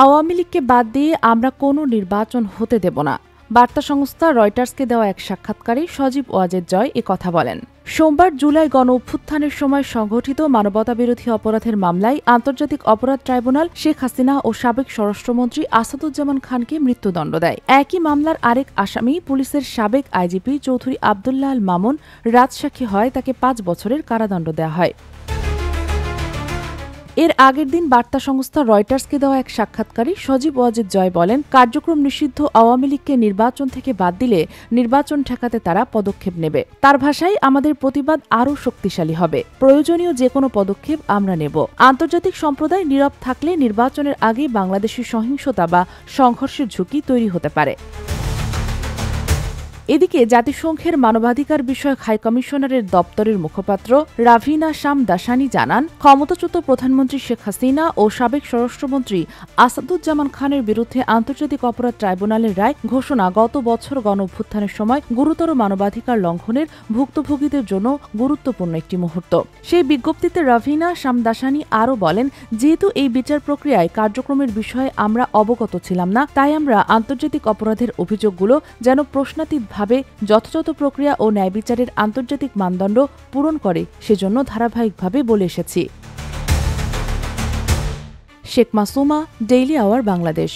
আওয়ামী লীগকে বাদ দিয়ে আমরা কোনো নির্বাচন হতে দেব না। বার্তা সংস্থা রয়টার্সকে দেওয়া এক সাক্ষাৎকারে সজীব ওয়াজেদ জয় কথা বলেন। সোমবার জুলাই গণঅভ্যুত্থানের সময় সংঘটিত মানবতাবিরোধী অপরাধের মামলায় আন্তর্জাতিক অপরাধ ট্রাইব্যুনাল শেখ হাসিনা ও সাবেক স্বরাষ্ট্রমন্ত্রী আসাদুজ্জামান খানকে মৃত্যুদণ্ড দেয়। একই মামলার আরেক আসামি পুলিশের সাবেক আইজিপি চৌধুরী আবদুল্লাহ আল মামুন রাজসাক্ষী হয়, তাকে ৫ বছরের কারাদণ্ড দেওয়া হয়। এর আগের দিন বার্তা সংস্থা রয়টার্সকে দেওয়া এক সাক্ষাৎকারে সজীব ওয়াজেদ জয় বলেন, কার্যক্রম নিষিদ্ধ আওয়ামী লীগকে নির্বাচন থেকে বাদ দিলে নির্বাচন ঠেকাতে তারা পদক্ষেপ নেবে। তার ভাষায়, আমাদের প্রতিবাদ আরও শক্তিশালী হবে। প্রয়োজনীয় যে কোনো পদক্ষেপ আমরা নেব। আন্তর্জাতিক সম্প্রদায় নীরব থাকলে নির্বাচনের আগে বাংলাদেশের সহিংসতা বা সংঘর্ষের ঝুঁকি তৈরি হতে পারে। এদিকে জাতিসংঘের মানবাধিকার বিষয়ক হাইকমিশনারের দপ্তরের মুখপাত্র রাভিনা শামদাসানি জানান, ক্ষমতাচ্যুত প্রধানমন্ত্রী শেখ হাসিনা ও সাবেক স্বরাষ্ট্রমন্ত্রী আসাদুজ্জামান খানের বিরুদ্ধে আন্তর্জাতিক অপরাধ ট্রাইব্যুনালের রায় ঘোষণা গত বছর গণঅভ্যুত্থানের সময় গুরুতর মানবাধিকার লঙ্ঘনের ভুক্তভোগীদের জন্য গুরুত্বপূর্ণ একটি মুহূর্ত। সেই বিজ্ঞপ্তিতে রাভিনা শামদাসানি আরও বলেন, যেহেতু এই বিচার প্রক্রিয়ায় কার্যক্রমের বিষয়ে আমরা অবগত ছিলাম না, তাই আমরা আন্তর্জাতিক অপরাধের অভিযোগগুলো যেন প্রশ্নাতীতভাবে যথাযথ প্রক্রিয়া ও ন্যায় বিচারের আন্তর্জাতিক মানদণ্ড পূরণ করে সেজন্য ধারাবাহিকভাবে বলে এসেছি। Sheikh Masuma, daily our, Bangladesh.